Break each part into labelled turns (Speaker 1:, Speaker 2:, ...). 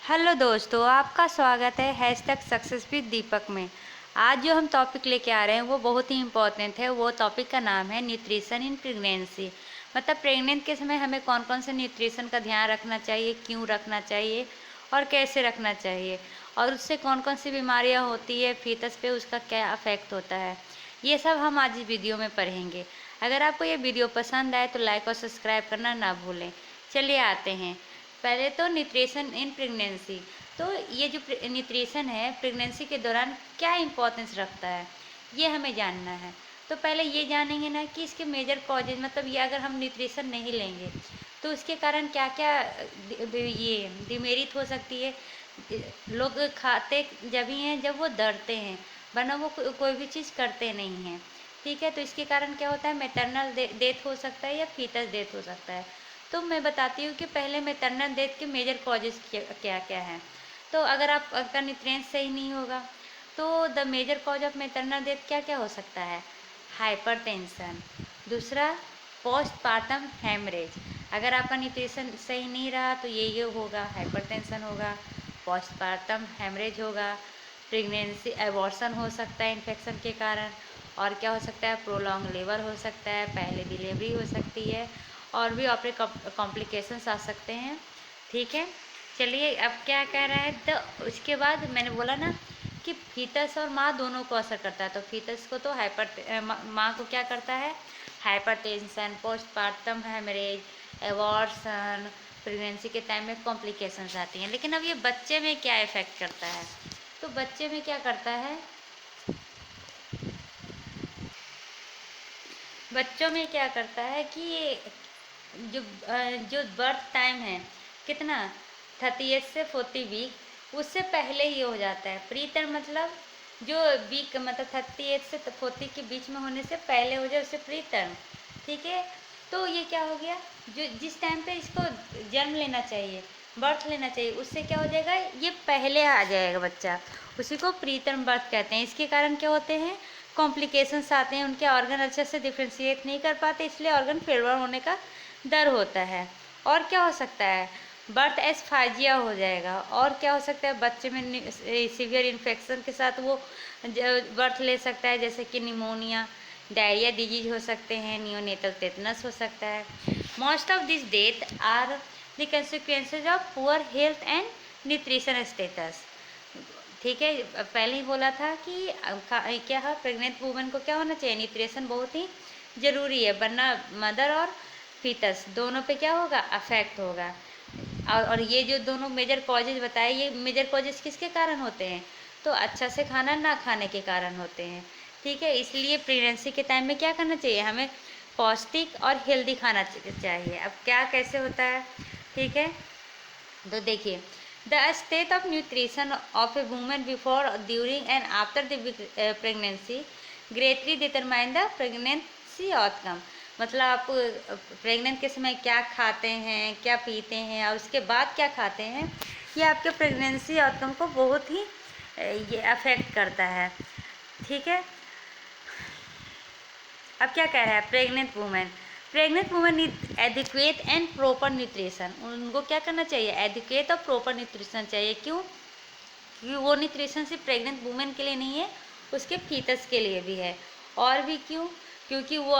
Speaker 1: Hello दोस्तों, आपका स्वागत है हैशटैग सक्सेस विद दीपक में। आज जो हम टॉपिक लेके आ रहे हैं वो बहुत ही इम्पोर्टेंट है। वो टॉपिक का नाम है न्यूट्रिशन इन प्रेगनेंसी। मतलब प्रेग्नेंट के समय हमें कौन कौन से न्यूट्रिशन का ध्यान रखना चाहिए, क्यों रखना चाहिए और कैसे रखना चाहिए, और उससे कौन कौन सी बीमारियाँ होती है, फीटस पे उसका क्या अफेक्ट होता है, ये सब हम आज इस वीडियो में पढ़ेंगे। अगर आपको ये वीडियो पसंद आए तो लाइक और सब्सक्राइब करना ना भूलें। चलिए आते हैं। पहले तो न्यूट्रिशन इन प्रेगनेंसी। तो ये जो न्यूट्रिशन है प्रेगनेंसी के दौरान क्या इम्पोर्टेंस रखता है, ये हमें जानना है। तो पहले ये जानेंगे ना कि इसके मेजर कॉजेज, मतलब ये अगर हम न्यूट्रिशन नहीं लेंगे तो उसके कारण क्या क्या ये डिमेरिट हो सकती है। लोग खाते जब ही हैं जब वो डरते हैं, वरना वो कोई भी चीज़ करते नहीं हैं। ठीक है, तो इसके कारण क्या होता है, मैटरनल डेथ हो सकता है या फीटस डेथ हो सकता है। तो मैं बताती हूँ कि पहले मैटरनल डेथ के मेजर कॉजेज़ क्या क्या हैं। तो अगर आपका न्यूट्रिएंट्स सही नहीं होगा तो the major cause of maternal death क्या क्या हो सकता है। हाइपरटेंशन। दूसरा, पोस्टपार्टम हेमरेज। अगर आपका न्यूट्रिशन सही नहीं रहा तो ये होगा, हाइपरटेंशन होगा, पोस्टपार्टम हेमरेज होगा, प्रेगनेंसी एबॉर्शन हो सकता है इन्फेक्शन के कारण, और क्या हो सकता है, प्रोलॉन्ग लेबर हो सकता है, पहले डिलीवरी हो सकती है, और भी और कॉम्प्लिकेशंस आ सकते हैं। ठीक है, चलिए अब क्या कह रहा है। तो उसके बाद मैंने बोला ना कि फीटस और माँ दोनों को असर करता है। तो फीटस को तो माँ को क्या करता है, hypertension, postpartum haemorrhage, abortion, pregnancy के टाइम में कॉम्प्लिकेशंस आती हैं। लेकिन अब ये बच्चे में क्या इफ़ेक्ट करता है, तो बच्चे में क्या करता है, बच्चों में क्या करता है कि ये जो बर्थ टाइम है कितना, 38 से 40 वीक, उससे पहले ही हो जाता है। प्री टर्म मतलब जो वीक, मतलब 38 से 40 के बीच में होने से पहले हो जाए उसे प्री टर्म। ठीक है, तो ये क्या हो गया, जो जिस टाइम पे इसको जन्म लेना चाहिए, बर्थ लेना चाहिए, उससे क्या हो जाएगा, ये पहले आ जाएगा बच्चा, उसी को प्री टर्म बर्थ कहते हैं। इसके कारण क्या होते हैं, कॉम्प्लिकेशंस आते हैं, उनके ऑर्गन अच्छे से डिफ्रेंशिएट नहीं कर पाते, इसलिए ऑर्गन फेलर होने का डर होता है। और क्या हो सकता है, बर्थ एस्फाजिया हो जाएगा। और क्या हो सकता है, बच्चे में सीवियर इन्फेक्शन के साथ वो बर्थ ले सकता है, जैसे कि निमोनिया, डायरिया डिजीज हो सकते हैं, नियोनेटल टेटनस हो सकता है। Most of this death are the consequences of poor health and nutrition status. ठीक है, पहले ही बोला था कि क्या है, प्रेग्नेंट वूमेन को क्या होना चाहिए, न्यूट्रिशन बहुत ही ज़रूरी है, वरना मदर और फीटस दोनों पे क्या होगा, अफेक्ट होगा। और ये जो दोनों मेजर कॉजेज बताए, ये मेजर कॉजेज किसके कारण होते हैं, तो अच्छा से खाना ना खाने के कारण होते हैं। ठीक है, इसलिए प्रेगनेंसी के टाइम में क्या करना चाहिए, हमें पौष्टिक और हेल्दी खाना चाहिए। अब क्या कैसे होता है, ठीक है, तो देखिए, the state of nutrition of A women before, during and after the pregnancy greatly determine the pregnancy outcome. मतलब आप प्रेग्नेंट के समय क्या खाते हैं, क्या पीते हैं, और उसके बाद क्या खाते हैं, ये आपके प्रेगनेंसी आउटकम को बहुत ही ये अफेक्ट करता है। ठीक है, अब क्या कह रहा है, pregnant women need adequate and proper nutrition. उनको क्या करना चाहिए, एडिक्वेट और प्रॉपर न्यूट्रिशन चाहिए। क्यों, क्योंकि वो न्यूट्रिशन सिर्फ प्रेग्नेंट वुमेन के लिए नहीं है, उसके फीटस के लिए भी है। और भी क्यों, क्योंकि वो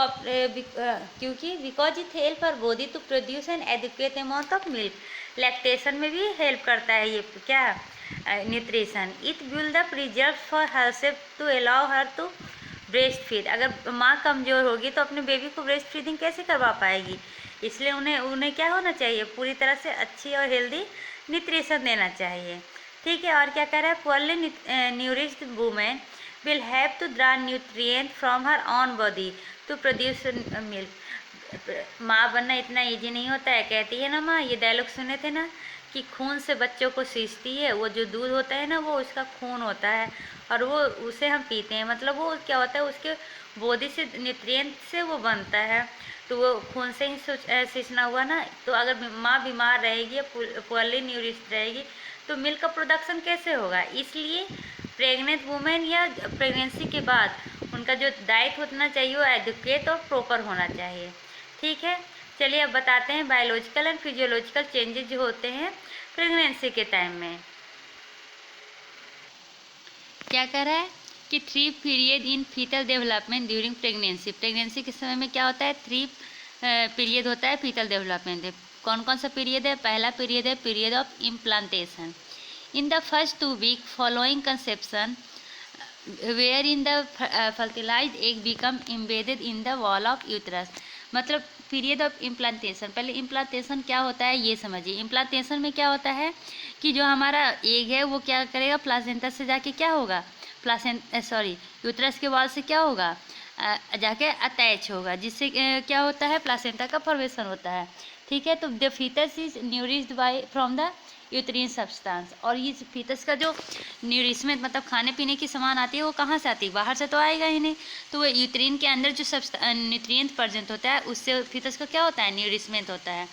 Speaker 1: क्योंकि because it help our body to produce an adequate amount of milk. Lactation में भी हेल्प करता है ये क्या, nutrition. It will the preserve for her self to allow her to breast feed. अगर माँ कमज़ोर होगी तो अपने बेबी को ब्रेस्ट फीडिंग कैसे करवा पाएगी, इसलिए उन्हें उन्हें क्या होना चाहिए, पूरी तरह से अच्छी और हेल्दी न्यूट्रिशन देना चाहिए। ठीक है, और क्या कह रहा है, poorly nourished women will have to draw nutrient from her on body to produce milk. माँ बनना इतना इजी नहीं होता है, कहती है ना माँ, ये डायलॉग सुने थे ना कि खून से बच्चों को सींचती है, वो जो दूध होता है ना वो उसका खून होता है, और वो उसे हम पीते हैं। मतलब वो क्या होता है, उसके बॉडी से न्यूट्रिएंट से वो बनता है, तो वो खून से ही सींचना हुआ ना। तो अगर माँ बीमार रहेगी, पुअरली न्यूरिश्ड रहेगी, तो मिल्क का प्रोडक्शन कैसे होगा। इसलिए प्रेग्नेंट वुमेन या प्रेगनेंसी के बाद उनका जो डाइट होना चाहिए वो एडुकेट और प्रॉपर होना चाहिए। ठीक है, चलिए अब बताते हैं बायोलॉजिकल एंड फिजियोलॉजिकल चेंजेस जो होते हैं प्रेगनेंसी के टाइम में। क्या कह रहा है कि 3 period in foetal development during pregnancy. Pregnancy के समय में क्या होता है, 3 पीरियड होता है फीटल डेवलपमेंट में। कौन कौन सा पीरियड है? पहला पीरियड है period of implantation in the first 2 week following conception where in the fertilised egg become embedded in the wall of uterus. मतलब पीरियड ऑफ इम्प्लांटेशन, पहले इम्प्लांटेशन क्या होता है ये समझिए। इम्प्लांटेशन में क्या होता है कि जो हमारा एग है वो क्या करेगा, प्लासेंटा से जाके क्या होगा, यूट्रस के वॉल से क्या होगा, जाके अटैच होगा, जिससे क्या होता है, प्लासेंटा का फॉर्मेशन होता है। ठीक है, तो the foetus is nourished by from the uterine substance. और ये फीटस का जो न्यूरिशमेंट मतलब खाने पीने की सामान आती है वो कहाँ से आती है, बाहर से तो आएगा ही नहीं। तो वो यूट्रिन के अंदर जो न्यूट्रिएंट प्रेजेंट होता है उससे फीटस का क्या होता है, न्यूरिशमेंट होता है।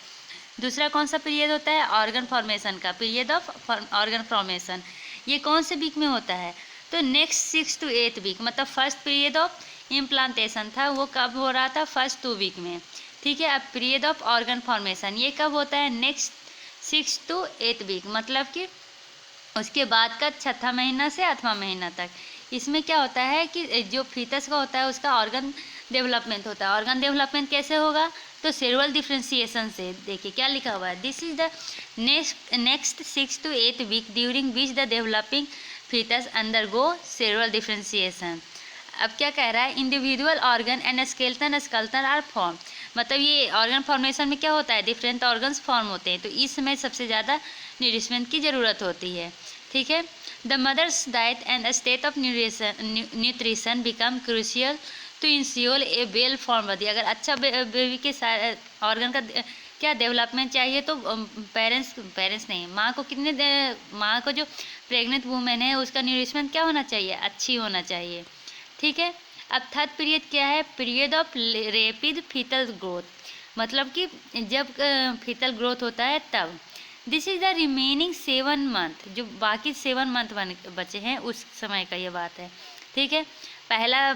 Speaker 1: दूसरा कौन सा पीरियड होता है, ऑर्गन फॉर्मेशन का, पीरियड ऑफ ऑर्गन फॉर्मेशन। ये कौन से वीक में होता है, तो नेक्स्ट 6 to 8 वीक। मतलब फर्स्ट पीरियड ऑफ इम्प्लांटेशन था वो कब हो रहा था, फर्स्ट 2 वीक में। ठीक है, अब पीरियड ऑफ ऑर्गन फॉर्मेशन ये कब होता है, नेक्स्ट 6 to 8 वीक, मतलब कि उसके बाद का 6वां महीना से 8वां महीना तक। इसमें क्या होता है कि जो फीटस का होता है उसका ऑर्गन डेवलपमेंट होता है। ऑर्गन डेवलपमेंट कैसे होगा, तो सेलुलर डिफ्रेंसिएशन से। देखिए क्या लिखा हुआ है, this is the next 6 to 8 week during which the developing foetus undergo cellular differentiation. अब क्या कह रहा है, individual organ and skeleton are form. मतलब ये ऑर्गन फॉर्मेशन में क्या होता है, डिफरेंट ऑर्गन्स फॉर्म होते हैं, तो इस समय सबसे ज़्यादा न्यूरिशमेंट की ज़रूरत होती है। ठीक है, the mother's diet and state of nutrition become crucial to ensure a well form body. अगर अच्छा बेबी के ऑर्गन का क्या डेवलपमेंट चाहिए, तो पेरेंट्स नहीं, माँ को जो प्रेग्नेंट वूमेन है उसका न्यूरिशमेंट क्या होना चाहिए, अच्छी होना चाहिए। ठीक है, अब थर्ड पीरियड क्या है, period of rapid foetal growth. मतलब कि जब फीटल ग्रोथ होता है तब। This is the remaining 7 month, जो बाकी 7 मंथ बचे हैं उस समय का ये बात है। ठीक है, पहला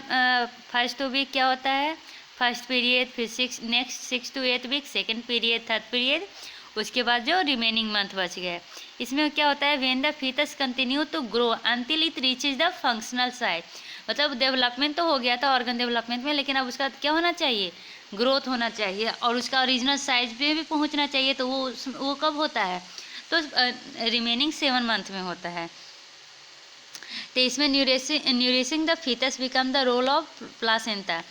Speaker 1: फर्स्ट 2 वीक क्या होता है, फर्स्ट पीरियड, फिर next 6 to 8 week second period, third period, उसके बाद जो रिमेनिंग मंथ बच गए। इसमें क्या होता है, when the foetus continue to grow until it reaches the functional size. मतलब डेवलपमेंट तो हो गया था ऑर्गन डेवलपमेंट में, लेकिन अब उसका क्या होना चाहिए, ग्रोथ होना चाहिए और उसका ओरिजिनल साइज पे भी पहुंचना चाहिए। तो वो कब होता है, तो रिमेनिंग 7 मंथ में होता है। तो इसमें nourishing the foetus become the role of placenta.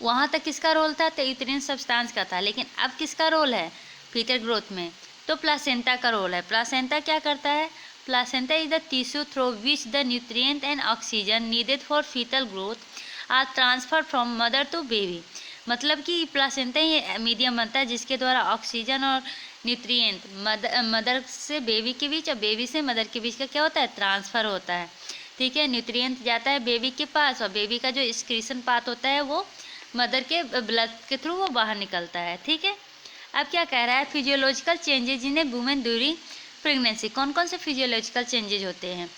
Speaker 1: वहाँ तक किसका रोल था, तो यूट्रिन सब्सटेंस का था, लेकिन अब किसका रोल है फीटल ग्रोथ में, तो प्लासेंटा का रोल है। प्लासेंटा क्या करता है, placenta is the tissue through which the nutrient and oxygen needed for foetal growth are transfer from mother to baby. मतलब कि प्लासेंटा ये मीडियम बनता है जिसके द्वारा ऑक्सीजन और न्यूट्रिएंट मदर से बेबी के बीच और बेबी से मदर के बीच का क्या होता है, ट्रांसफ़र होता है। ठीक है, न्यूट्रिएंट जाता है बेबी के पास और बेबी का जो एक्सक्रीशन पाथ होता है वो मदर के ब्लड के थ्रू वो बाहर निकलता है। ठीक है, अब क्या कह रहा है, physiological changes in A women during pregnancy. कौन कौन से फिजियोलॉजिकल चेंजेज होते हैं।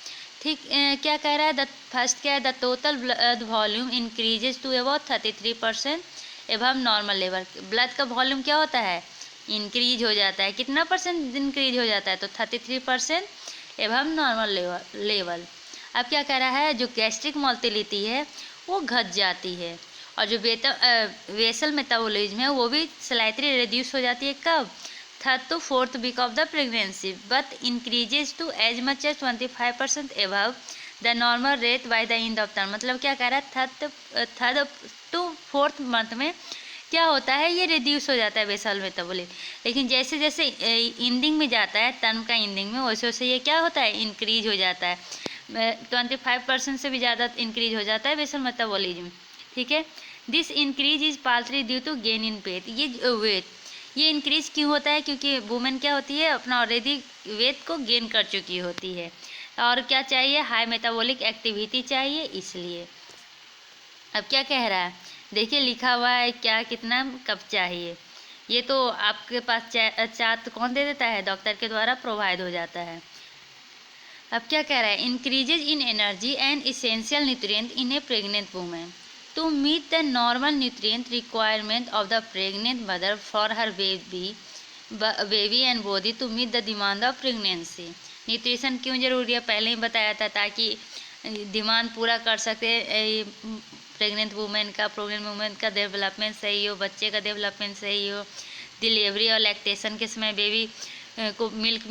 Speaker 1: ठीक, क्या कह रहा है, द फर्स्ट क्या है, the total blood volume increases to about 33% above normal level. Blood का वॉल्यूम क्या होता है, इंक्रीज हो जाता है, कितना परसेंट इंक्रीज हो जाता है, तो 33% एवं नॉर्मल लेवल। अब क्या कह रहा है, जो गैस्ट्रिक मोटिलिटी है वो घट जाती है और जो वेसल मेटाबॉलिज्म है वो भी स्लाइटली रिड्यूस हो जाती है। कब, 3rd to 4th week of the pregnancy, but increases to as much as 25% above the normal rate by the end of term. मतलब क्या कह रहा है, 3rd to 4th मंथ में क्या होता है, ये रिड्यूस हो जाता है बेसल मेटाबॉलिज्म, लेकिन जैसे जैसे एंडिंग में जाता है, टर्म का एंडिंग में, वैसे वैसे ये क्या होता है, इंक्रीज हो जाता है। 25% से भी ज़्यादा इंक्रीज हो जाता है बेसल मेटाबॉलिज्म। ठीक है, this increase is partly due to gain in weight. ये इंक्रीज क्यों होता है, क्योंकि वुमेन क्या होती है, अपना ऑलरेडी वेट को गेन कर चुकी होती है और क्या चाहिए, हाई मेटाबॉलिक एक्टिविटी चाहिए, इसलिए। अब क्या कह रहा है, देखिए लिखा हुआ है क्या, कितना, कब चाहिए। ये तो आपके पास चार्ट कौन दे देता है, डॉक्टर के द्वारा प्रोवाइड हो जाता है। अब क्या कह रहा है, increases in energy and essential nutrient in A pregnant women. to meet the normal nutrient requirement of the pregnant mother for her baby and body to meet the demand of pregnancy। Nutrition क्यों जरूरी है पहले ही बताया था, ताकि demand पूरा कर सके प्रेग्नेंट वुमेन का डेवलपमेंट सही हो, बच्चे का डेवलपमेंट सही हो, डिलीवरी और लैक्टेशन के समय बेबी को मिल्क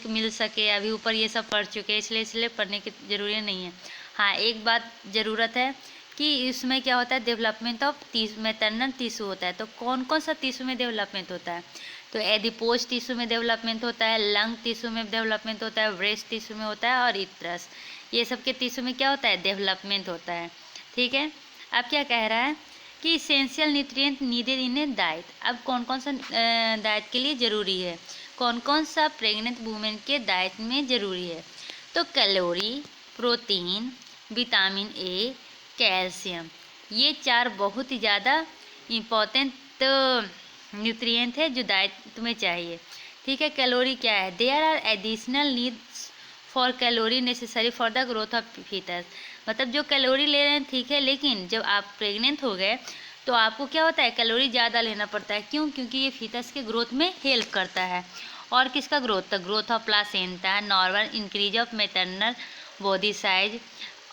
Speaker 1: मिल सके। अभी ऊपर ये सब पढ़ चुके हैं, इसलिए पढ़ने की ज़रूरी नहीं है। हाँ, एक बात ज़रूरत है कि इसमें क्या होता है, डेवलपमेंट ऑफ मैटरनल टिश्यू होता है। तो कौन कौन सा टिश्यू में डेवलपमेंट होता है? तो एडिपोज टिश्यू में डेवलपमेंट होता है, लंग टिश्यू में डेवलपमेंट होता है, ब्रेस्ट टिश्यू में होता है और इत्रस, ये सब के टिश्यू में क्या होता है, डेवलपमेंट होता है। ठीक है, अब क्या कह रहा है कि essential nutrient needed in A diet. अब कौन कौन सा डाइट के लिए ज़रूरी है, कौन कौन सा प्रेग्नेंट वुमेन के डाइट में ज़रूरी है? तो calorie, protein, vitamin A, calcium, ये 4 बहुत ही ज़्यादा इम्पॉर्टेंट न्यूट्रिएंट है जो डाइट तुम्हें चाहिए। ठीक है, कैलोरी क्या है? There are additional needs for calorie necessary for the growth of foetus. मतलब जो कैलोरी ले रहे हैं ठीक है, लेकिन जब आप प्रेग्नेंट हो गए तो आपको क्या होता है, कैलोरी ज़्यादा लेना पड़ता है। क्यों? क्योंकि ये फीटस के ग्रोथ में हेल्प करता है। और किसका growth? The growth of placenta, normal increase of maternal body size,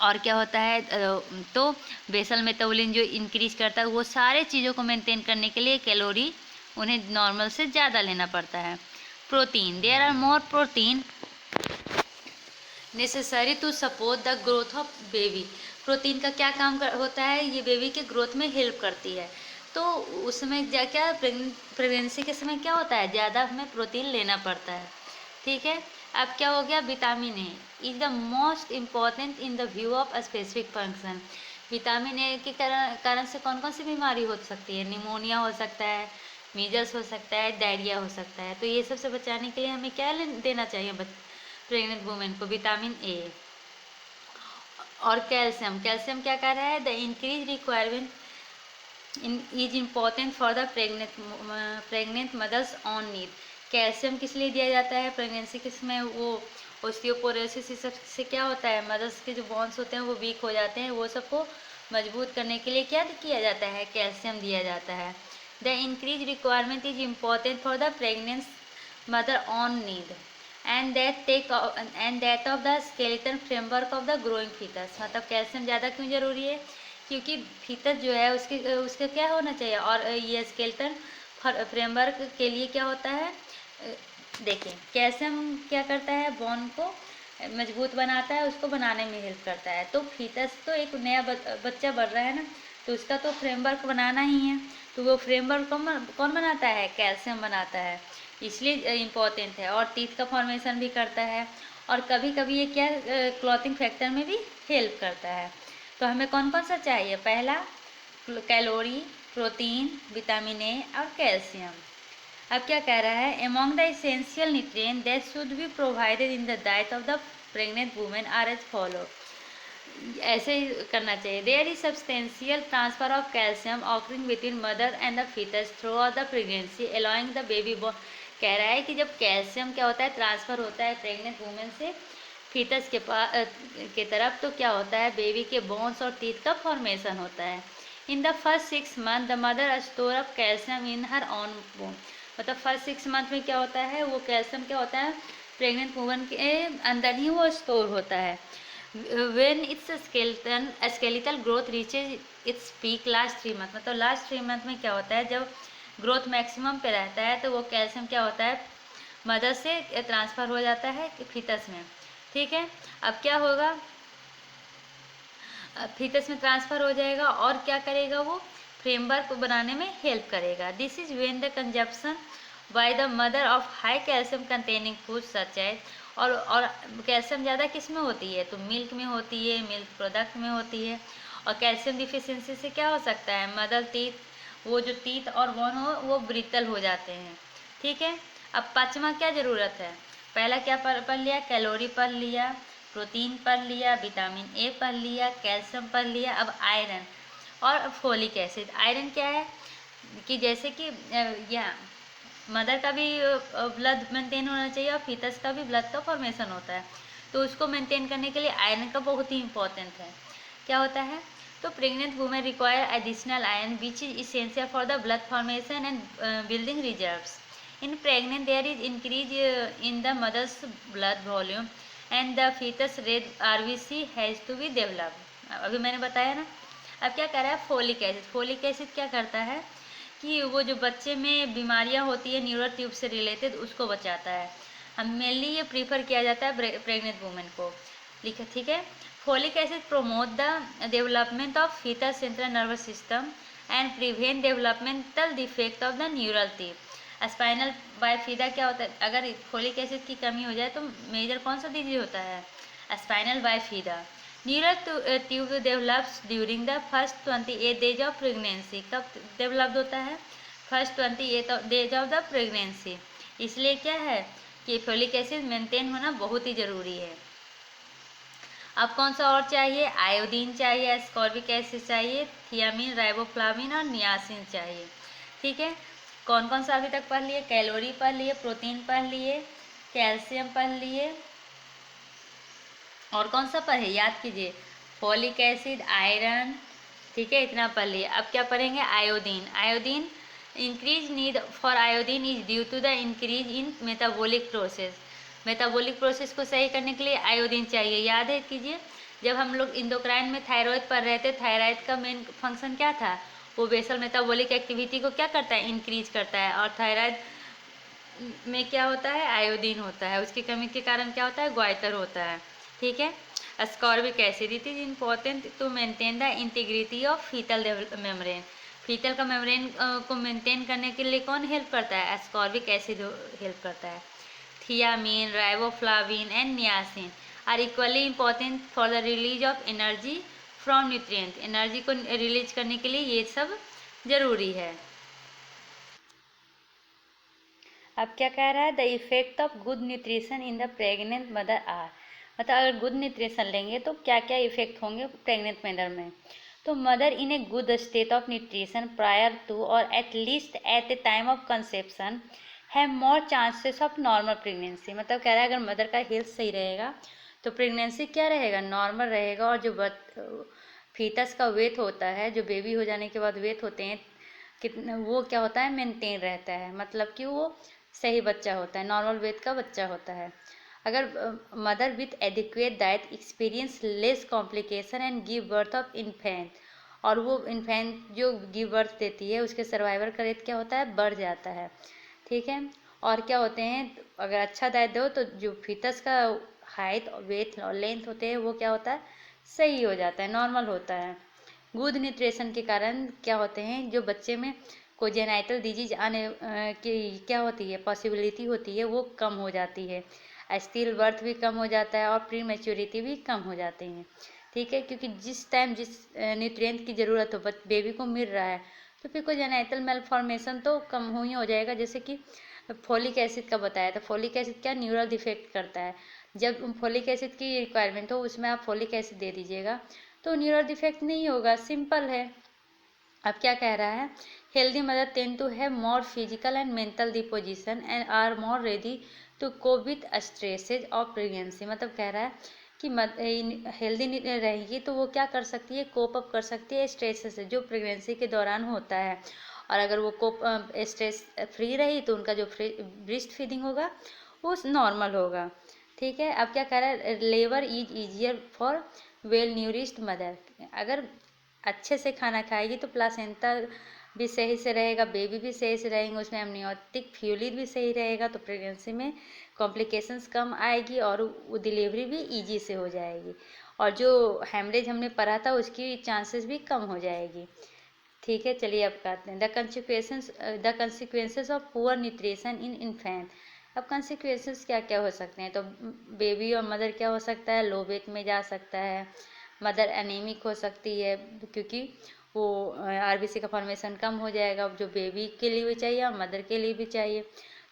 Speaker 1: और क्या होता है तो बेसल मेटाबॉलिज्म जो इंक्रीज करता है, वो सारे चीज़ों को मेंटेन करने के लिए कैलोरी उन्हें नॉर्मल से ज़्यादा लेना पड़ता है। Protein, there are more protein necessary to support the growth of baby. Protein का क्या काम होता है, ये बेबी के ग्रोथ में हेल्प करती है। तो उसमें क्या प्रेगनेंसी के समय क्या होता है, ज़्यादा हमें प्रोटीन लेना पड़ता है। ठीक है, अब क्या हो गया, vitamin A is the most important in the view of specific function. Vitamin A के कारण से कौन कौन सी बीमारी हो सकती है? निमोनिया हो सकता है, मीजल्स हो सकता है, डायरिया हो सकता है। तो ये सब से बचाने के लिए हमें क्या देना चाहिए प्रेग्नेंट वुमेन को? विटामिन ए और कैल्शियम। कैल्शियम क्या कर रहा है, the increase requirement is important for the pregnant mothers on need. Calcium किस लिए दिया जाता है प्रेगनेंसी के समय? वो ऑस्टियोपोरोसिस से क्या होता है, मदर्स के जो बोन्स होते हैं वो वीक हो जाते हैं, वो सबको मजबूत करने के लिए क्या किया जाता है, कैल्शियम दिया जाता है। The increase requirement is important for the pregnant mother on need and that of the skeleton framework of the growing foetus. मतलब कैल्शियम ज़्यादा क्यों जरूरी है? क्योंकि फीटस जो है उसके क्या होना चाहिए, और ये स्केलेटन फ्रेमवर्क के लिए क्या होता है, देखिए कैल्शियम क्या करता है, बोन को मजबूत बनाता है, उसको बनाने में हेल्प करता है। तो फीटस तो एक नया बच्चा बढ़ रहा है ना, तो उसका तो फ्रेमवर्क बनाना ही है। तो वो फ्रेमवर्क कौन बनाता है? कैल्शियम बनाता है, इसलिए इम्पोर्टेंट है। और टीथ का फॉर्मेशन भी करता है, और कभी कभी ये क्या क्लॉथिंग फैक्टर में भी हेल्प करता है। तो हमें कौन कौन सा चाहिए? पहला कैलोरी, प्रोटीन, विटामिन ए और कैल्शियम। अब क्या कह रहा है, among the essential nutrient that should be provided in the diet of the pregnant women are as follow. ऐसे ही करना चाहिए। There is substantial transfer of calcium occurring between mother and the foetus throughout the pregnancy allowing the baby born. कह रहा है कि जब calcium क्या होता है, ट्रांसफ़र होता है प्रेग्नेंट वुमेन से फीटस के तरफ, तो क्या होता है, बेबी के बोन्स और टीथ का फॉर्मेशन होता है। इन the first 6 month the mother store up calcium in her on bone. मतलब फर्स्ट 6 मंथ में क्या होता है, वो कैल्शियम क्या होता है, प्रेग्नेंट वुमन के अंदर ही वो स्टोर होता है। When it's skeletal growth reaches its peak last 3 month. मतलब लास्ट 3 मंथ में क्या होता है, जब ग्रोथ मैक्सिमम पे रहता है, तो वो कैल्शियम क्या होता है, मदर से ट्रांसफ़र हो जाता है फीटस में। ठीक है, अब क्या होगा, फीटस में ट्रांसफ़र हो जाएगा, और क्या करेगा, वो फ्रेमवर्क बनाने में हेल्प करेगा। This is when the consumption by the mother of high calcium containing food such as. और कैल्शियम ज़्यादा किस में होती है, तो मिल्क में होती है, मिल्क प्रोडक्ट में होती है। और कैल्शियम डिफिशियंसी से क्या हो सकता है, मदर टीथ, वो जो टीथ और बोन हो वो ब्रिटल हो जाते हैं। ठीक है, अब पाँचवा क्या ज़रूरत है, पहला क्या पढ़ लिया, कैलोरी पढ़ लिया, प्रोटीन पढ़ लिया, विटामिन ए पढ़ लिया, कैल्शियम पढ़ लिया। अब आयरन और फोलिक एसिड। आयरन क्या है कि जैसे कि या मदर का भी ब्लड मेंटेन होना चाहिए, और फीटस का भी ब्लड का फॉर्मेशन होता है, तो उसको मेंटेन करने के लिए आयरन का बहुत ही इम्पोर्टेंट है। क्या होता है, तो pregnant women require additional iron which is essential for the blood formation and building reserves. In pregnant, there is increase in the mother's blood volume and the fetus red RBC has to be developed. अभी मैंने बताया ना. अब क्या कर रहा है folic acid. Folic acid क्या करता है कि वो जो बच्चे में बीमारियां होती है न्यूरल ट्यूब से रिलेटेड उसको बचाता है. हम मेनली ये प्रीफर किया जाता है प्रेग्नेंट वुमेन को. लिखा ठीक है. Folic acid promote the development of foetus central nervous system and prevent developmental defect of the neural tube. Spinal bifida क्या होता है, अगर फोलिक एसिड की कमी हो जाए तो मेजर कौन सा डिजीज होता है, spinal bifida. Neural tube develops during the first 28 days of pregnancy. कब डेवलप्ड होता है, first 28 days of the pregnancy. इसलिए क्या है कि फोलिक एसिड मेंटेन होना बहुत ही ज़रूरी है. अब कौन सा और चाहिए, आयोडीन चाहिए, एस्कॉर्बिक एसिड चाहिए, थियामिन, राइबोफ्लाविन और नियासिन चाहिए. ठीक है. कौन कौन सा अभी तक पढ़ लिए, कैलोरी पढ़ लिए, प्रोटीन पढ़ लिए, कैल्शियम पढ़ लिए, और कौन सा पढ़े याद कीजिए, फोलिक एसिड, आयरन. ठीक है, इतना पढ़ लिए. अब क्या पढ़ेंगे, iodine. Iodine increase need for iodine is due to the increase in metabolic process. Metabolic process को सही करने के लिए आयोडीन चाहिए. याद है कीजिए, जब हम लोग इंडोक्राइन में थायराइड पढ़ रहे थे, थायराइड का मेन फंक्शन क्या था, वो बेसल मेटाबॉलिक एक्टिविटी को क्या करता है, इंक्रीज करता है. और थायराइड में क्या होता है, आयोडीन होता है. उसकी कमी के कारण क्या होता है, ग्वाइटर होता है. ठीक है. Ascorbic acid it is important to maintain the integrity of foetal membrane. Foetal का मेम्ब्रेन को मेंटेन करने के लिए कौन हेल्प करता है, अस्कॉर्बिक एसिड हेल्प करता है. Thiamine, riboflavin and niacin are equally important for the release of energy from nutrient. Energy को रिलीज करने के लिए ये सब जरूरी है. अब क्या कह रहा है, the effect of good nutrition in the pregnant mother are. मतलब अगर गुड न्यूट्रिशन लेंगे तो क्या क्या इफेक्ट होंगे प्रेग्नेंट मदर में. तो mother in a good state of nutrition prior to और at least at the time of conception have more chances of normal pregnancy. मतलब कह रहा है अगर मदर का हेल्थ सही रहेगा तो प्रेगनेंसी क्या रहेगा, नॉर्मल रहेगा. और जो फीटस का वेट होता है, जो बेबी हो जाने के बाद वेट होते हैं कितना, वो क्या होता है, मेंटेन रहता है. मतलब कि वो सही बच्चा होता है, नॉर्मल वेट का बच्चा होता है. अगर mother with adequate diet experience less complication and give birth of infant. और वो इन्फेंट जो गिव बर्थ देती है उसके सर्वाइवल का रेट क्या होता है, बढ़ जाता है. ठीक है. और क्या होते हैं, अगर अच्छा डाइट दो तो जो फीटस का हाइट, वेट और लेंथ होते हैं वो क्या होता है, सही हो जाता है, नॉर्मल होता है. गुड न्यूट्रिशन के कारण क्या होते हैं, जो बच्चे में कोजेनाइटल डिजीज आने की क्या होती है, पॉसिबिलिटी होती है, वो कम हो जाती है. स्टिल बर्थ भी कम हो जाता है और प्री मैच्योरिटी भी कम हो जाती है. ठीक है. क्योंकि जिस टाइम जिस न्यूट्रिएंट की ज़रूरत हो बेबी को मिल रहा है तो फिर कोजेनाइटल मेलफॉर्मेशन तो कम ही हो जाएगा. जैसे कि फोलिक एसिड का बताया था, फोलिक एसिड क्या न्यूरल डिफेक्ट करता है. जब फोलिक एसिड की रिक्वायरमेंट हो उसमें आप फोलिक एसिड दे दीजिएगा तो न्यूरल डिफेक्ट नहीं होगा, सिंपल है. अब क्या कह रहा है, healthy mother tend to have more physical and mental disposition and are more ready to cope with stresses of pregnancy. मतलब कह रहा है कि हेल्दी रहेगी तो वो क्या कर सकती है, कोप अप कर सकती है स्ट्रेस से जो प्रेगनेंसी के दौरान होता है. और अगर वो कोप स्ट्रेस फ्री रही तो उनका जो ब्रेस्ट फीडिंग होगा वो नॉर्मल होगा. ठीक है. अब क्या कह रहा है, labour is easier for well nourished mother. अगर अच्छे से खाना खाएगी तो प्लासेंटा भी सही से रहेगा, बेबी भी सही से रहेंगे, उसमें एमनियोटिक फ्लूइड भी सही रहेगा, तो प्रेगनेंसी में कॉम्प्लिकेशंस कम आएगी और वो डिलीवरी भी इजी से हो जाएगी. और जो हेमरेज हमने पढ़ा था उसकी चांसेस भी कम हो जाएगी. ठीक है. चलिए अब कहते हैं the consequences of poor nutrition in infant. अब कंसिक्वेंसेस क्या क्या हो सकते हैं, तो बेबी और मदर क्या हो सकता है, लो वेट में जा सकता है, मदर एनीमिक हो सकती है क्योंकि वो आरबीसी का फॉर्मेशन कम हो जाएगा, जो बेबी के लिए भी चाहिए और मदर के लिए भी चाहिए,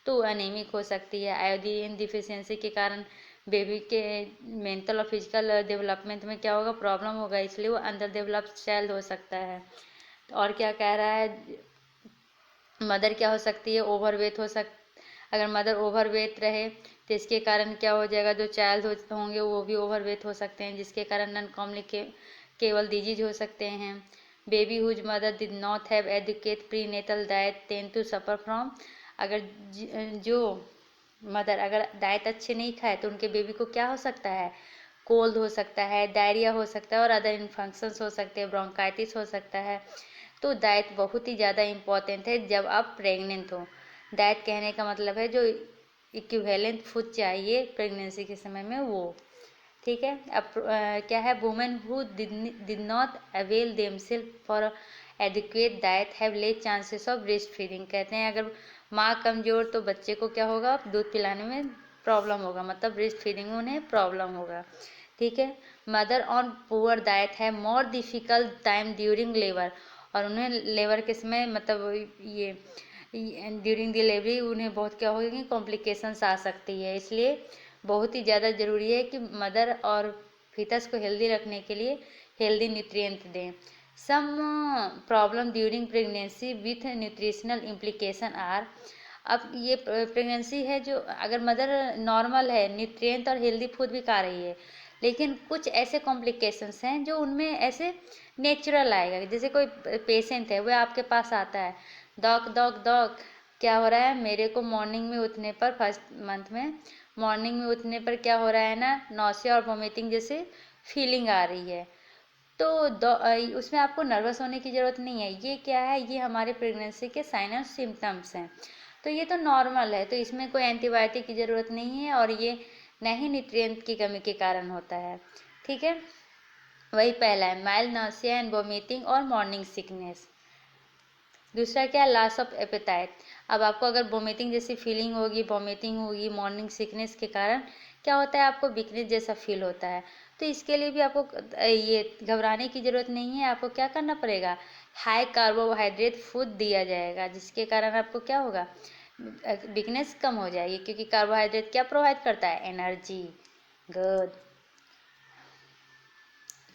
Speaker 1: तो एनीमिक हो सकती है. आयोडीन डिफिशियंसी के कारण बेबी के मेंटल और फिजिकल डेवलपमेंट में क्या होगा, प्रॉब्लम होगा, इसलिए वो अंडर डेवलप्ड चाइल्ड हो सकता है. और क्या कह रहा है, मदर क्या हो सकती है, ओवरवेट हो अगर मदर ओवरवेट रहे तो इसके कारण क्या हो जाएगा, जो चाइल्ड होंगे वो भी ओवरवेट हो सकते हैं जिसके कारण नॉन केवल डिजीज हो सकते हैं। Baby whose mother did not have adequate prenatal diet tend to suffer from, अगर जो मदर अगर डाइट अच्छे नहीं खाए तो उनके बेबी को क्या हो सकता है, कोल्ड हो सकता है, डायरिया हो सकता है और अदर इन्फेक्शंस हो सकते हैं, ब्रोंकाइटिस हो सकता है। तो डाइट बहुत ही ज़्यादा इम्पॉर्टेंट है जब आप प्रेग्नेंट हो। डाइट कहने का मतलब है जो इक्विवेलेंट फूड चाहिए प्रेगनेंसी के समय में वो, ठीक है। अब क्या है, women who did not avail themselves for adequate diet have less chances of breast feeding. कहते हैं अगर माँ कमजोर तो बच्चे को क्या होगा, दूध पिलाने में प्रॉब्लम होगा, मतलब ब्रेस्ट फीडिंग में उन्हें प्रॉब्लम होगा, ठीक है। मदर ऑन पुअर डाइट है more difficult time during labour, और उन्हें लेबर के समय मतलब ये ड्यूरिंग डिलीवरी उन्हें बहुत क्या होगी, कॉम्प्लिकेशंस आ सकती है। इसलिए बहुत ही ज़्यादा ज़रूरी है कि मदर और फीटस को हेल्दी रखने के लिए हेल्दी न्यूट्रिएंट दें। Some problem during pregnancy with nutritional implication are, अब ये प्रेगनेंसी है जो अगर मदर नॉर्मल है, न्यूट्रिएंट और हेल्दी फूड भी खा रही है, लेकिन कुछ ऐसे कॉम्प्लिकेशंस हैं जो उनमें ऐसे नेचुरल आएगा। जैसे कोई पेशेंट है वह आपके पास आता है, डॉक क्या हो रहा है, मेरे को मॉर्निंग में उठने पर फर्स्ट मंथ में मॉर्निंग में उठने पर क्या हो रहा है ना, नौसिया और वोमिटिंग जैसे फीलिंग आ रही है। तो उसमें आपको नर्वस होने की ज़रूरत नहीं है। ये क्या है, ये हमारे प्रेगनेंसी के साइन और सिम्टम्स हैं। तो ये तो नॉर्मल है, तो इसमें कोई एंटीबायोटिक की ज़रूरत नहीं है और ये न ही न्यूट्रिएंट की कमी के कारण होता है, ठीक है। वही पहला है, माइल्ड नौसिया एंड वोमिटिंग और मॉर्निंग सिकनेस। दूसरा क्या है, लॉस ऑफ एपेटाइट। अब आपको अगर वोमिटिंग जैसी फीलिंग होगी, वोमिटिंग होगी, मॉर्निंग सिकनेस के कारण क्या होता है, आपको वीकनेस जैसा फील होता है। तो इसके लिए भी आपको ये घबराने की ज़रूरत नहीं है। आपको क्या करना पड़ेगा, हाई कार्बोहाइड्रेट फूड दिया जाएगा, जिसके कारण आपको क्या होगा, वीकनेस कम हो जाएगी, क्योंकि कार्बोहाइड्रेट क्या प्रोवाइड करता है, एनर्जी। गुड।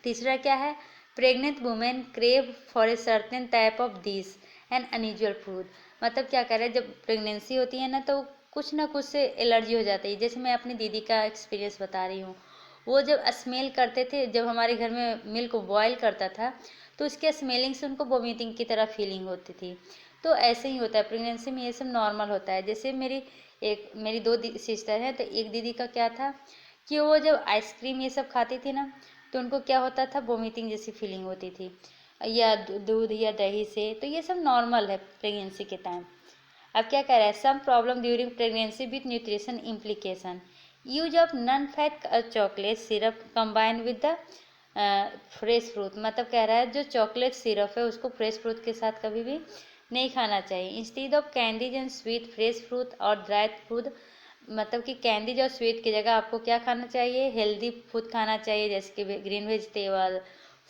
Speaker 1: तीसरा क्या है, pregnant women crave for a certain type of dish and unusual food. मतलब क्या कर रहे हैं, जब प्रेगनेंसी होती है ना तो कुछ ना कुछ से एलर्जी हो जाती है। जैसे मैं अपनी दीदी का एक्सपीरियंस बता रही हूँ, वो जब स्मेल करते थे, जब हमारे घर में मिल्क बॉयल करता था तो उसके स्मेलिंग से उनको वोमिटिंग की तरह फीलिंग होती थी। तो ऐसे ही होता है प्रेगनेंसी में, ये सब नॉर्मल होता है। जैसे मेरी दो सिस्टर हैं, तो एक दीदी का क्या था कि वो जब आइसक्रीम ये सब खाती थी ना तो उनको क्या होता था, वोमिटिंग जैसी फीलिंग होती थी, या दूध या दही से। तो ये सब नॉर्मल है प्रेगनेंसी के टाइम। अब क्या कह रहा है, some problem during pregnancy with nutrition implication, use of non fat chocolate syrup combine with the fresh fruit. मतलब कह रहा है जो चॉकलेट सिरप है उसको फ्रेश फ्रूट के साथ कभी भी नहीं खाना चाहिए। Instead of candies and sweet fresh fruit और ड्राई फूड, मतलब कि कैंडीज और स्वीट की जगह आपको क्या खाना चाहिए, हेल्दी फूड खाना चाहिए, जैसे कि green vegetable,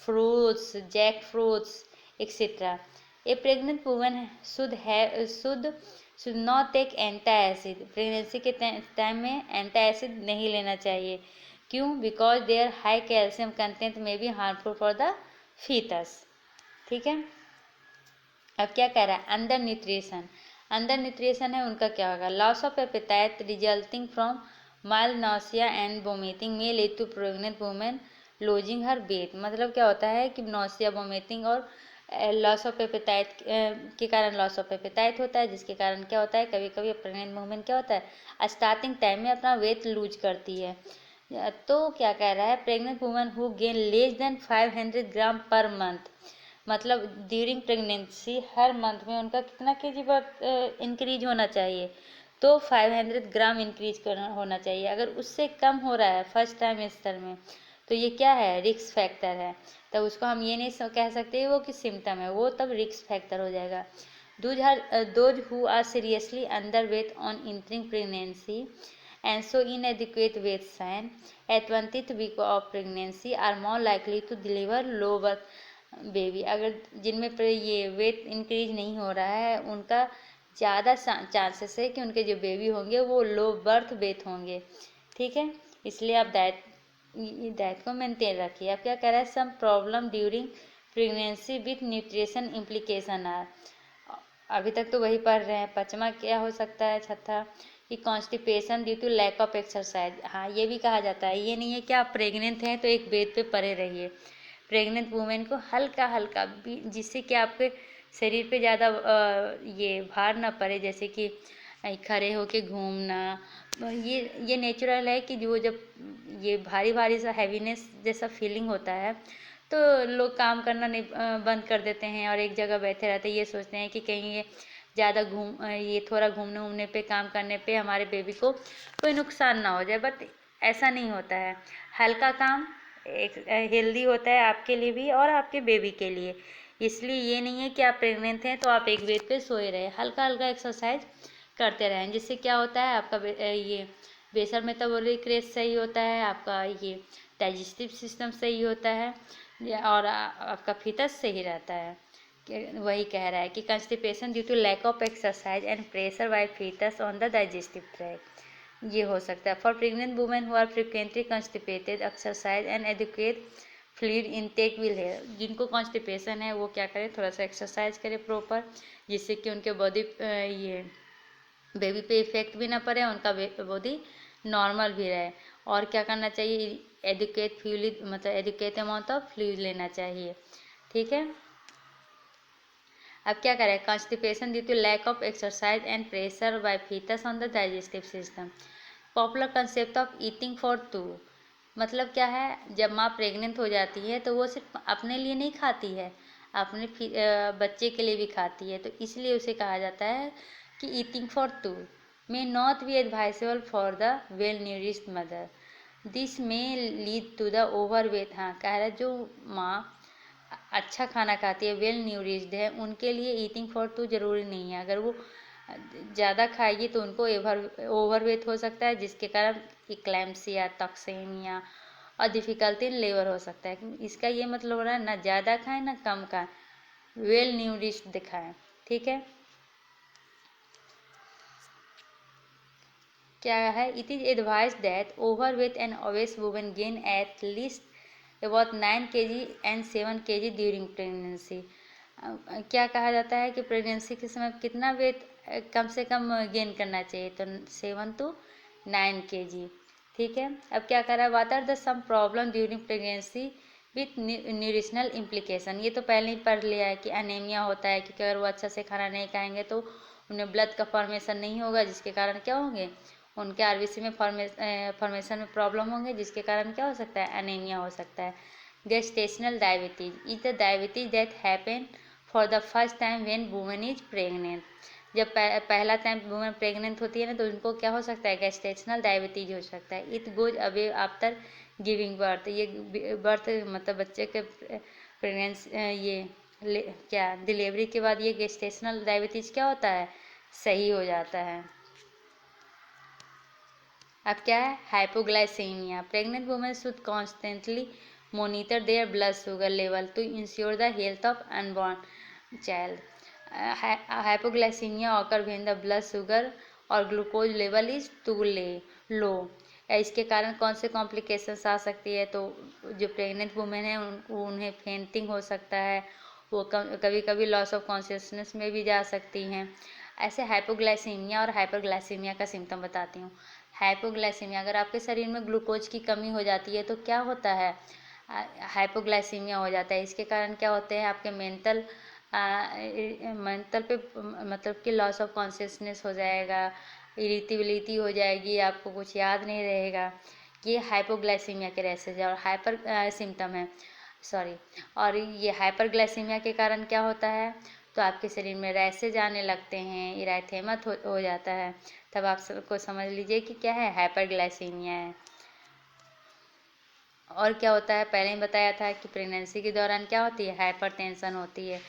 Speaker 1: fruits, jackfruits etcetera. A pregnant woman should not take anti acid. Pregnancy के टाइम में एंटी एसिड नहीं लेना चाहिए। क्यों, because their high calcium content may be harmful for the foetus, ठीक है। अब क्या कह रहा है, अंडर न्यूट्रिशन। अंडर न्यूट्रिशन है उनका क्या होगा, loss of appetite resulting from mild nausea and vomiting may lead to pregnant women losing her weight. मतलब क्या होता है कि नौसिया, वोमिटिंग और लॉस ऑफ एपेटाइट के कारण लॉस ऑफ एपेटाइट होता है, जिसके कारण क्या होता है, कभी कभी प्रेग्नेंट वुमेन क्या होता है, स्टार्टिंग टाइम में अपना वेट लूज करती है। तो क्या कह रहा है, pregnant women who gain less than 500 gram per month, मतलब ड्यूरिंग प्रेगनेंसी हर मंथ में उनका कितना केजी इंक्रीज होना चाहिए, तो 500 ग्राम इंक्रीज करना होना चाहिए। अगर उससे कम हो रहा है फर्स्ट ट्राइमेस्टर में तो ये क्या है, रिस्क फैक्टर है। तब उसको हम ये नहीं कह सकते वो कि सिम्टम है, वो तब रिस्क फैक्टर हो जाएगा। Those who are seriously under weight on entering pregnancy and so inadequate weight sign at 20th week of pregnancy are more likely to deliver low birth baby। अगर जिनमें ये वेट इंक्रीज नहीं हो रहा है उनका ज़्यादा चांसेस है कि उनके जो बेबी होंगे वो लो बर्थ वेट होंगे, ठीक है। इसलिए आप डाइट को मेंटेन रखिए। अब क्या कह रहा है, some problem during pregnancy with nutrition implication are. अभी तक तो वही पढ़ रहे हैं। पांचवा क्या हो सकता है, छठा कि constipation due to lack of exercise. हाँ, ये भी कहा जाता है, ये नहीं है कि आप प्रेग्नेंट हैं तो एक बेड पे पड़े रहिए। प्रेग्नेंट वुमेन को हल्का हल्का भी, जिससे कि आपके शरीर पे ज़्यादा ये भार ना पड़े, जैसे कि खड़े होके घूमना। ये नेचुरल है कि जो जब ये भारी भारी सा हैवीनेस जैसा फीलिंग होता है तो लोग काम करना नहीं बंद कर देते हैं और एक जगह बैठे रहते हैं। ये सोचते हैं कि कहीं ये ज़्यादा ये थोड़ा घूमने उमने पे, काम करने पे हमारे बेबी को कोई नुकसान ना हो जाए, बट ऐसा नहीं होता है। हल्का काम एक हेल्दी होता है आपके लिए भी और आपके बेबी के लिए। इसलिए ये नहीं है कि आप प्रेग्नेंट हैं तो आप एक बेड पे सोए रहे, हल्का हल्का एक्सरसाइज करते रहें, जिससे क्या होता है आपका ये बेसल मेटाबॉलिक रेट सही होता है, आपका ये डाइजेस्टिव सिस्टम सही होता है और आपका फीटस सही रहता है। वही कह रहा है कि constipation due to lack of exercise and pressure by foetus on the digestive tract, ये हो सकता है। For pregnant women who are frequently constipated, exercise and adequate fluid intake will है। जिनको कॉन्स्टिपेशन है वो क्या करें, थोड़ा सा एक्सरसाइज करें प्रॉपर, जिससे कि उनके बॉडी ये बेबी पे इफेक्ट भी ना पड़े, उनका बॉडी नॉर्मल भी रहे। और क्या करना चाहिए, एडिक्वेट फ्लूइड, मतलब एडिक्वेट अमाउंट ऑफ फ्लूइड लेना चाहिए। ठीक है, अब क्या करें, constipation due to lack of exercise and pressure by foetus on the digestive system. Popular concept of eating for two, मतलब क्या है, जब माँ प्रेग्नेंट हो जाती है तो वो सिर्फ अपने लिए नहीं खाती है, अपने बच्चे के लिए भी खाती है, तो इसलिए उसे कहा जाता है कि eating for two may not be advisable for the well nourished mother. This may lead to the overweight। हाँ, कह रहा है जो माँ अच्छा खाना खाती है, वेल न्यूरिश्ड है, उनके लिए ईटिंग फॉर टू जरूरी नहीं है। अगर वो ज़्यादा खाएगी तो उनको ओवरवेट हो सकता है, जिसके कारण इक्लैम्सिया, टॉक्सेमिया और डिफिकल्टी इन लेबर हो सकता है। इसका ये मतलब हो रहा है ना ज़्यादा खाएं ना कम खाएं, वेल न्यूरिश्ड दिखाएं। ठीक है, क्या है, it is advise that overweight and obese women gain at least about 9 kg and 7 kg during pregnancy. क्या कहा जाता है कि प्रेगनेंसी के समय कितना वेट कम से कम गेन करना चाहिए, तो 7 to 9 kg। ठीक है, अब क्या कर रहा है, what are the some problem during pregnancy with nutritional implication. ये तो पहले ही पढ़ लिया है कि अनेमिया होता है, क्योंकि अगर वो अच्छा से खाना नहीं खाएंगे तो उन्हें ब्लड का फॉर्मेशन नहीं होगा, जिसके कारण क्या होंगे, उनके आरबीसी में फॉर्मेशन में प्रॉब्लम होंगे, जिसके कारण क्या हो सकता है, एनीमिया हो सकता है। Gestational diabetes is the diabetes that happen for the first time when women is pregnant. जब पहला टाइम वुमेन प्रेग्नेंट होती है ना, तो उनको क्या हो सकता है, गेस्टेशनल डायबिटीज हो सकता है। It goes away after giving birth, ये बर्थ मतलब बच्चे के प्रेगनेंसी क्या डिलीवरी के बाद ये गेस्टेशनल डायबिटीज क्या होता है, सही हो जाता है। अब क्या है, hypoglycaemia. Pregnant women should constantly monitor their blood sugar level to ensure the health of unborn child. Hypoglycaemia occur when the blood sugar और glucose level is too low. इसके कारण कौन से कॉम्प्लिकेशंस आ सकती है, तो जो प्रेग्नेंट वुमेन है उन्हें फेंटिंग हो सकता है, वो कभी कभी लॉस ऑफ कॉन्शियसनेस में भी जा सकती हैं। ऐसे हाइपोग्लाइसीमिया और हाइपरग्लाइसीमिया का सिम्टम बताती हूँ। हाइपोग्लाइसीमिया, अगर आपके शरीर में ग्लूकोज की कमी हो जाती है तो क्या होता है, हाइपोग्लाइसीमिया हो जाता है। इसके कारण क्या होते हैं, आपके मेंटल पे मतलब कि लॉस ऑफ कॉन्शियसनेस हो जाएगा, इरिटेबिलिटी हो जाएगी, आपको कुछ याद नहीं रहेगा। ये हाइपोग्लाइसीमिया के रैसेज है और हाइपर सिम्टम है, सॉरी। और ये हाइपरग्लाइसीमिया के कारण क्या होता है, तो आपके शरीर में रैसेज आने लगते हैं, इराइथेमस हो जाता है, तब आप सबको समझ लीजिए कि क्या है, हाइपरग्लाइसीमिया है। और क्या होता है, पहले ही बताया था कि प्रेगनेंसी के दौरान क्या होती है, हाइपरटेंशन होती है।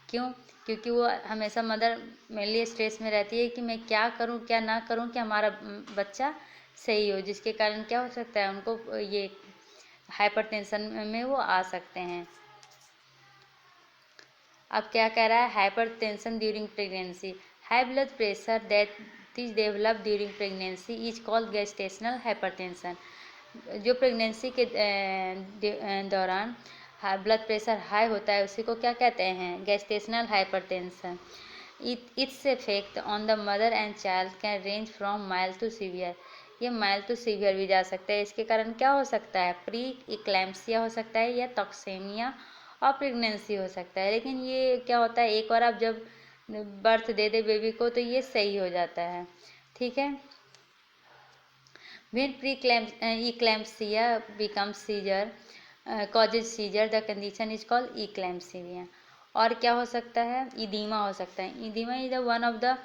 Speaker 1: क्यों, क्योंकि वो हमेशा मदर मेनली स्ट्रेस में रहती है कि मैं क्या करूं क्या ना करूं कि हमारा बच्चा सही हो, जिसके कारण क्या हो सकता है, उनको ये हाइपरटेंशन में वो आ सकते हैं। अब क्या कह रहा है, hypertension during pregnancy. High blood pressure that is develop during pregnancy is called gestational hypertension. जो प्रेगनेंसी के दौरान ब्लड प्रेशर हाई होता है उसी को क्या कहते हैं, gestational hypertension. Its effect on the mother and child can range from mild to severe. ये माइल्ड टू सीवियर भी जा सकता है। इसके कारण क्या हो सकता है, प्री इक्लैम्सिया हो सकता है या टॉक्सेमिया और प्रेगनेंसी हो सकता है। लेकिन ये क्या होता है, एक बार आप जब बर्थ दे दे बेबी को तो ये सही हो जाता है, ठीक है। When preeclampsia becomes seizure, causes seizure, the condition is called eclampsia। और क्या हो सकता है, इदीमा हो सकता है। Oedema is one of the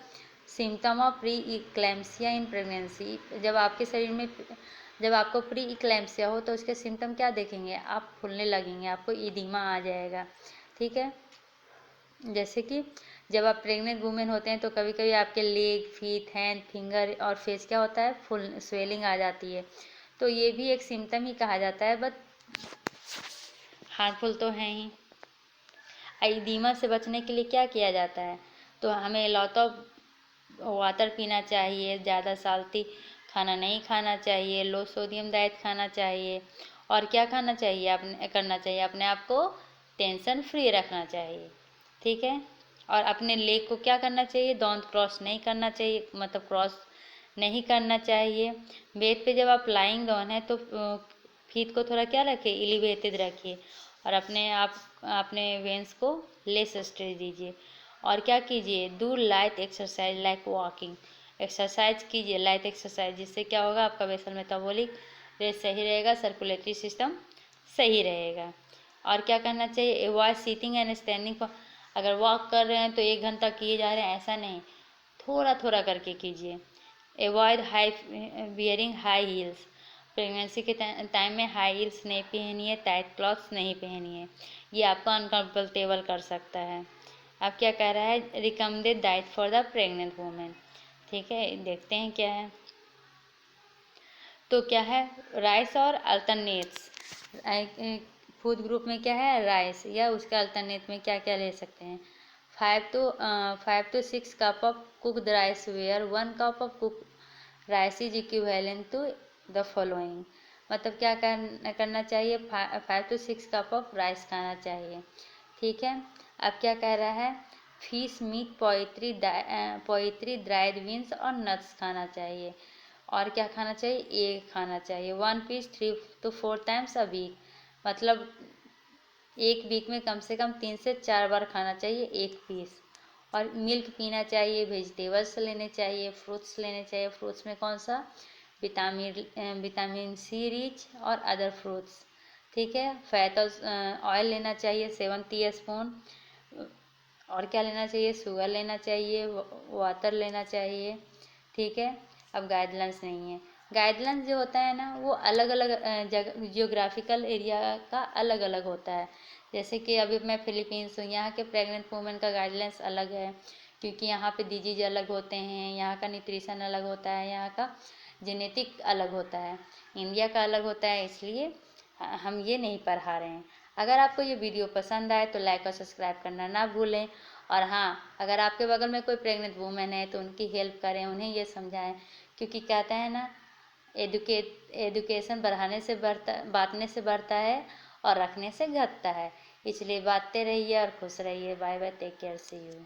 Speaker 1: symptom of pre eclampsia in pregnancy. जब आपके शरीर में, जब आपको प्री इक्लैम्सिया हो तो उसके सिम्टम क्या देखेंगे, आप फूलने लगेंगे, आपको इदीमा आ जाएगा, ठीक है। जैसे कि जब आप प्रेग्नेंट वुमेन होते हैं तो कभी कभी आपके लेग, फीट, हैंड, फिंगर और फेस क्या होता है, फुल स्वेलिंग आ जाती है। तो ये भी एक सिम्टम ही कहा जाता है, बट हार्मफुल तो है ही। एडिमा से बचने के लिए क्या किया जाता है, तो हमें लॉट ऑफ वाटर पीना चाहिए, ज़्यादा साल्टी खाना नहीं खाना चाहिए, लो सोडियम डाइट खाना चाहिए, और क्या खाना चाहिए, अपने करना चाहिए, अपने आप को टेंशन फ्री रखना चाहिए, ठीक है। और अपने लेग को क्या करना चाहिए, डोंट क्रॉस नहीं करना चाहिए, मतलब क्रॉस नहीं करना चाहिए। बेड पे जब आप लाइंग डाउन है तो फीट को थोड़ा क्या रखिए, एलिवेटेड रखिए, और अपने वेंस को लेस स्ट्रेच दीजिए। और क्या कीजिए, do light exercise like walking, exercise कीजिए, लाइट एक्सरसाइज, जिससे क्या होगा, आपका बेसल मेटाबॉलिक रेट सही रहेगा, सर्कुलेटरी सिस्टम सही रहेगा। और क्या करना चाहिए, अवॉइड सीटिंग एंड स्टैंडिंग। अगर वॉक कर रहे हैं तो 1 घंटा किए जा रहे हैं, ऐसा नहीं, थोड़ा थोड़ा करके कीजिए। Avoid high wearing high heels, pregnancy के टाइम में हाई हील्स नहीं पहनिए, टाइट क्लॉथ्स नहीं पहनिए, ये आपको अनकम्फर्टेबल कर सकता है। अब क्या कह रहा है, recommended diet for the pregnant women, ठीक है, देखते हैं क्या है। तो क्या है, राइस और अल्टरनेट्स, फूड ग्रुप में क्या है, राइस, या उसके अल्टरनेट में क्या क्या ले सकते हैं, 5 to 6 cup of cooked rice where 1 cup of cooked rice is equivalent to the following. मतलब क्या करना चाहिए, 5 to 6 कप ऑफ राइस खाना चाहिए, ठीक है। अब क्या कह रहा है, fish, meat, poultry, dried beans और नट्स खाना चाहिए। और क्या खाना चाहिए, एग खाना चाहिए, 1 piece 3 to 4 times a week, मतलब एक वीक में कम से कम 3 से 4 बार खाना चाहिए 1 पीस। और मिल्क पीना चाहिए, वेजिटेबल्स लेने चाहिए, फ्रूट्स लेने चाहिए, फ्रूट्स में कौन सा, विटामिन सी रिच और अदर फ्रूट्स, ठीक है। फैट ऑयल लेना चाहिए 7 टीस्पून। और क्या लेना चाहिए, शुगर लेना चाहिए, वाटर लेना चाहिए, ठीक है। अब गाइडलाइंस नहीं है, गाइडलाइंस जो होता है ना वो अलग अलग जगह, जियोग्राफिकल एरिया का अलग अलग होता है। जैसे कि अभी मैं फिलीपींस हूँ, यहाँ के प्रेग्नेंट वुमेन का गाइडलाइंस अलग है, क्योंकि यहाँ पे डिजीज अलग होते हैं, यहाँ का न्यूट्रिशन अलग होता है, यहाँ का जेनेटिक अलग होता है, इंडिया का अलग होता है, इसलिए हम ये नहीं पढ़ा रहे हैं। अगर आपको ये वीडियो पसंद आए तो लाइक और सब्सक्राइब करना ना भूलें। और हाँ, अगर आपके बगल में कोई प्रेग्नेंट वुमेन है तो उनकी हेल्प करें, उन्हें ये समझाएं, क्योंकि कहते हैं ना, एजुकेशन बढ़ाने से बढ़ता, बांटने से बढ़ता है और रखने से घटता है। इसलिए बांटते रहिए और खुश रहिए। Bye bye, take care, see you.